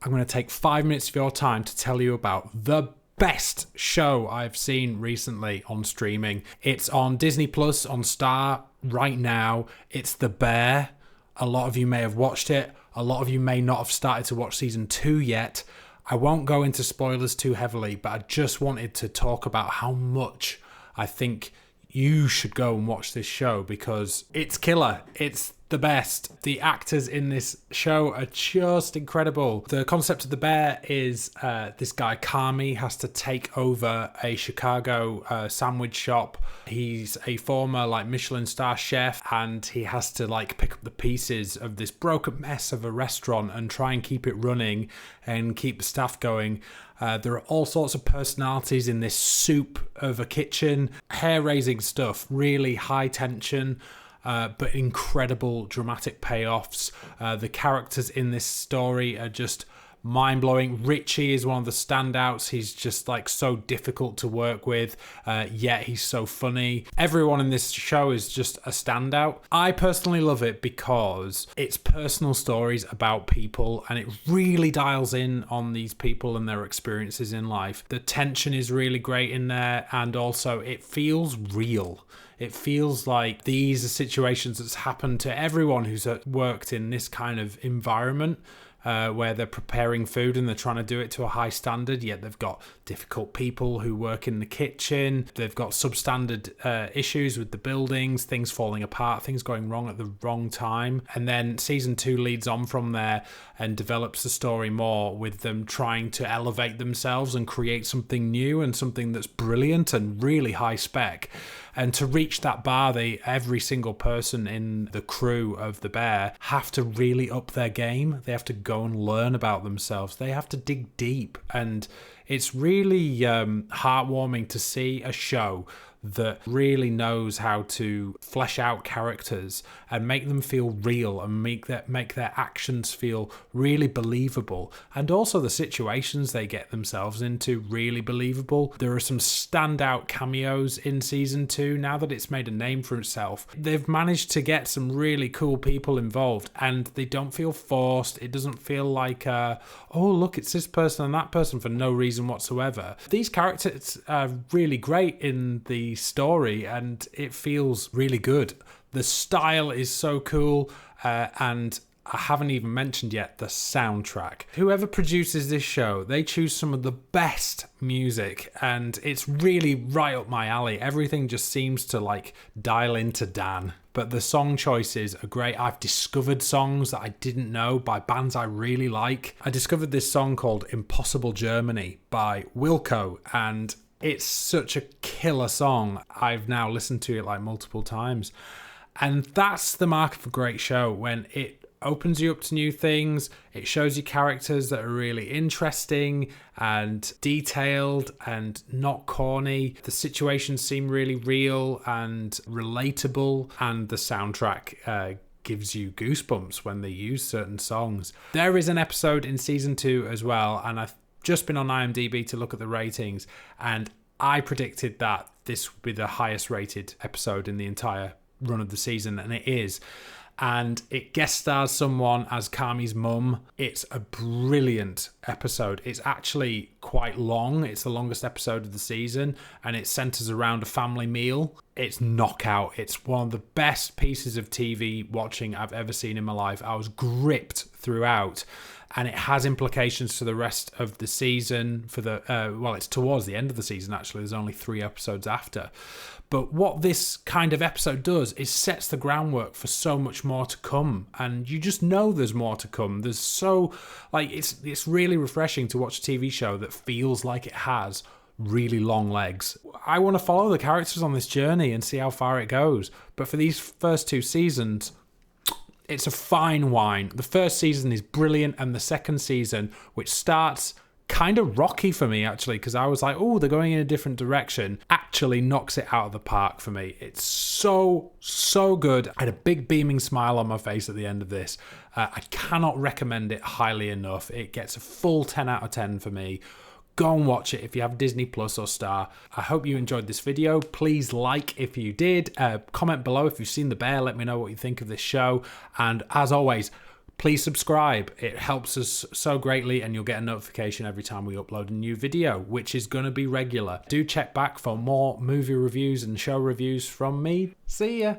I'm going to take 5 minutes of your time to tell you about the best show I've seen recently on streaming. It's on Disney Plus, on Star right now. It's The Bear. A lot of you may have watched it. A lot of you may not have started to watch season 2 yet. I won't go into spoilers too heavily, but I just wanted to talk about how much I think you should go and watch this show because it's killer. It's the best. The actors in this show are just incredible. The concept of The Bear is this guy Kami has to take over a Chicago sandwich shop. He's a former Michelin star chef, and he has to pick up the pieces of this broken mess of a restaurant and try and keep it running and keep the staff going. There are all sorts of personalities in this soup of a kitchen, hair-raising stuff, really high tension, but incredible dramatic payoffs. The characters in this story are just mind-blowing. Richie is one of the standouts. He's just so difficult to work with, yet he's so funny. Everyone in this show is just a standout. I personally love it because it's personal stories about people, and it really dials in on these people and their experiences in life. The tension is really great in there, and also it feels real. It feels like these are situations that's happened to everyone who's worked in this kind of environment, where they're preparing food and they're trying to do it to a high standard, yet they've got difficult people who work in the kitchen. They've got substandard issues with the buildings, things falling apart, things going wrong at the wrong time. And then season 2 leads on from there and develops the story more with them trying to elevate themselves and create something new and something that's brilliant and really high spec. And to reach that bar, every single person in the crew of The Bear have to really up their game. They have to go and learn about themselves. They have to dig deep. And it's really heartwarming to see a show that really knows how to flesh out characters and make them feel real and make their actions feel really believable, and also the situations they get themselves into really believable. There are some standout cameos in season 2 now that it's made a name for itself. They've managed to get some really cool people involved, and they don't feel forced. It doesn't feel like oh look, it's this person and that person for no reason whatsoever. These characters are really great in the story, and it feels really good. The style is so cool, and I haven't even mentioned yet the soundtrack. Whoever produces this show, they choose some of the best music, and it's really right up my alley. Everything just seems to dial into Dan. But the song choices are great. I've discovered songs that I didn't know by bands I really like. I discovered this song called Impossible Germany by Wilco, and it's such a killer song. I've now listened to it multiple times. And that's the mark of a great show, when it opens you up to new things. It shows you characters that are really interesting and detailed and not corny. The situations seem really real and relatable, and the soundtrack gives you goosebumps when they use certain songs. There is an episode in season 2 as well, and I've just been on IMDb to look at the ratings, and I predicted that this would be the highest rated episode in the entire run of the season, and it is. And it guest stars someone as Kami's mum. It's a brilliant episode. It's actually quite long. It's the longest episode of the season, and it centers around a family meal. It's knockout. It's one of the best pieces of TV watching I've ever seen in my life. I was gripped throughout, and it has implications for the rest of the season. It's towards the end of the season, actually. There's only 3 episodes after. But what this kind of episode does is sets the groundwork for so much more to come. And you just know there's more to come. There's it's really refreshing to watch a TV show that feels like it has really long legs. I want to follow the characters on this journey and see how far it goes. But for these first 2 seasons, it's a fine wine. The first season is brilliant, and the second season, which starts kind of rocky for me, actually, because I was like, oh, they're going in a different direction, actually knocks it out of the park for me. It's so good. I had a big beaming smile on my face at the end of this. I cannot recommend it highly enough. It gets a full 10 out of 10 for me. Go and watch it if you have Disney Plus or Star. I hope you enjoyed this video. Please like if you did. Comment below if you've seen The Bear. Let me know what you think of this show. And as always, please subscribe. It helps us so greatly, and you'll get a notification every time we upload a new video, which is going to be regular. Do check back for more movie reviews and show reviews from me. See ya.